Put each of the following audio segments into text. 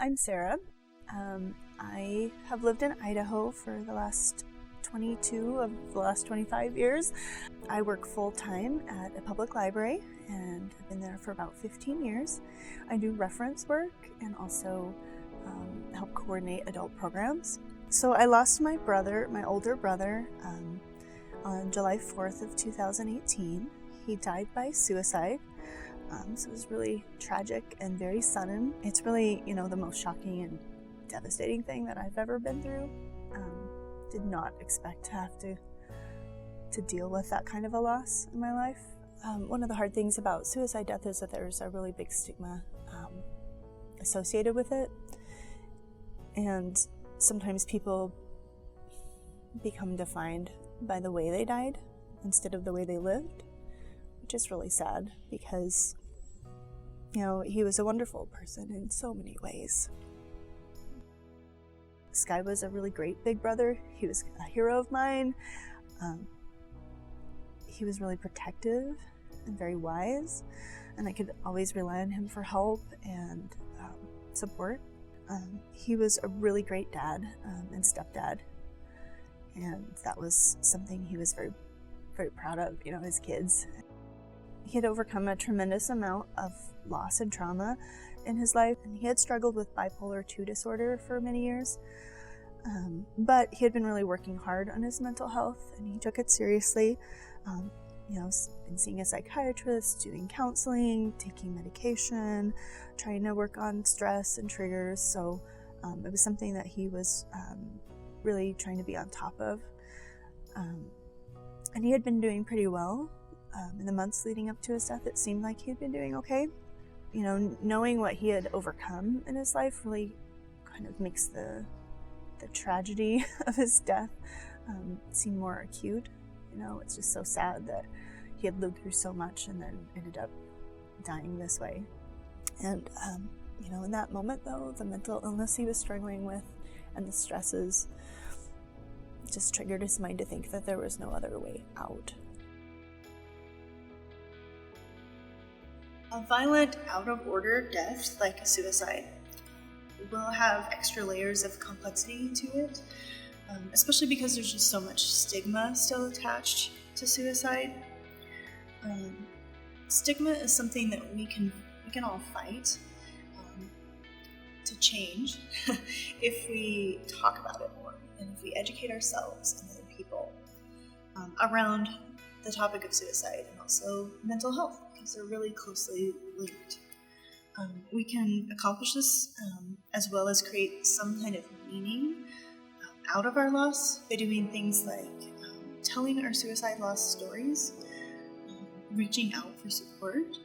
I'm Sarah. I have lived in Idaho for the last 22 of the last 25 years. I work full-time at a public library and I've been there for about 15 years. I do reference work and also help coordinate adult programs. So I lost my brother, my older brother, on July 4th of 2018. He died by suicide. So it was really tragic and very sudden. It's really, the most shocking and devastating thing that I've ever been through. Did not expect to have to deal with that kind of a loss in my life. One of the hard things about suicide death is that there's a really big stigma associated with it. And sometimes people become defined by the way they died instead of the way they lived, which is really sad because, he was a wonderful person in so many ways. Sky was a really great big brother. He was a hero of mine. He was really protective and very wise, and I could always rely on him for help and support. He was a really great dad and stepdad, and that was something he was very, very proud of, his kids. He had overcome a tremendous amount of loss and trauma in his life, and he had struggled with bipolar II disorder for many years. But he had been really working hard on his mental health, and he took it seriously. Been seeing a psychiatrist, doing counseling, taking medication, trying to work on stress and triggers. So it was something that he was really trying to be on top of. And he had been doing pretty well. In the months leading up to his death, it seemed like he had been doing okay. Knowing what he had overcome in his life really kind of makes the tragedy of his death seem more acute. It's just so sad that he had lived through so much and then ended up dying this way. And, in that moment, though, the mental illness he was struggling with and the stresses just triggered his mind to think that there was no other way out. A violent, out-of-order death, like a suicide, will have extra layers of complexity to it, especially because there's just so much stigma still attached to suicide. Stigma is something that we can all fight to change if we talk about it more and if we educate ourselves and other people around the topic of suicide and also mental health, because they're really closely linked. We can accomplish this as well as create some kind of meaning out of our loss by doing things like telling our suicide loss stories, reaching out for support,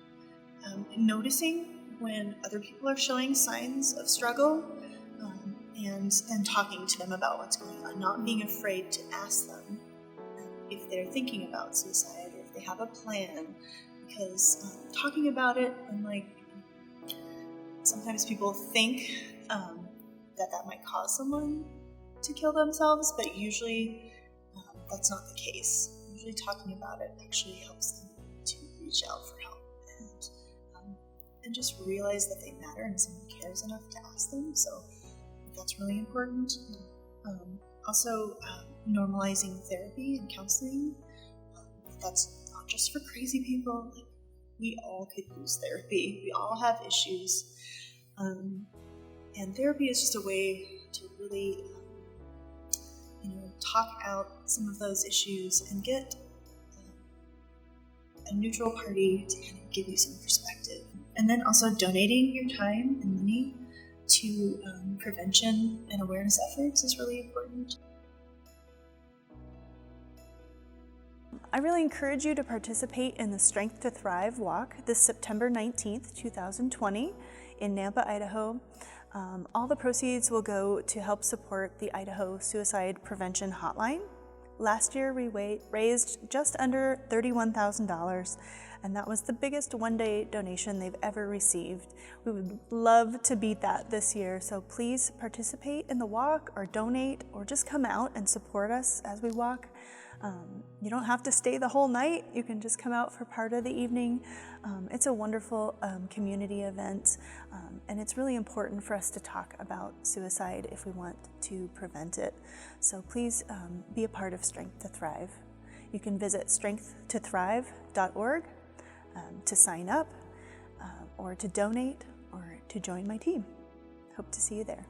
noticing when other people are showing signs of struggle, and talking to them about what's going on, not being afraid to ask them if they're thinking about suicide or if they have a plan, because talking about it, unlike sometimes people think that might cause someone to kill themselves, but usually that's not the case. Usually talking about it actually helps them to reach out for help and just realize that they matter and someone cares enough to ask them. So that's really important. Also, normalizing therapy and counseling. That's not just for crazy people. We all could use therapy. We all have issues. And therapy is just a way to really, talk out some of those issues and get a neutral party to kind of give you some perspective. And then also donating your time and money to prevention and awareness efforts is really important. I really encourage you to participate in the Strength to Thrive Walk this September 19th, 2020 in Nampa, Idaho. All the proceeds will go to help support the Idaho Suicide Prevention Hotline. Last year we raised just under $31,000, and that was the biggest one-day donation they've ever received. We would love to beat that this year, so please participate in the walk or donate or just come out and support us as we walk. You don't have to stay the whole night. You can just come out for part of the evening. It's a wonderful community event, and it's really important for us to talk about suicide if we want to prevent it. So please be a part of Strength to Thrive. You can visit strengthtothrive.org to sign up or to donate or to join my team. Hope to see you there.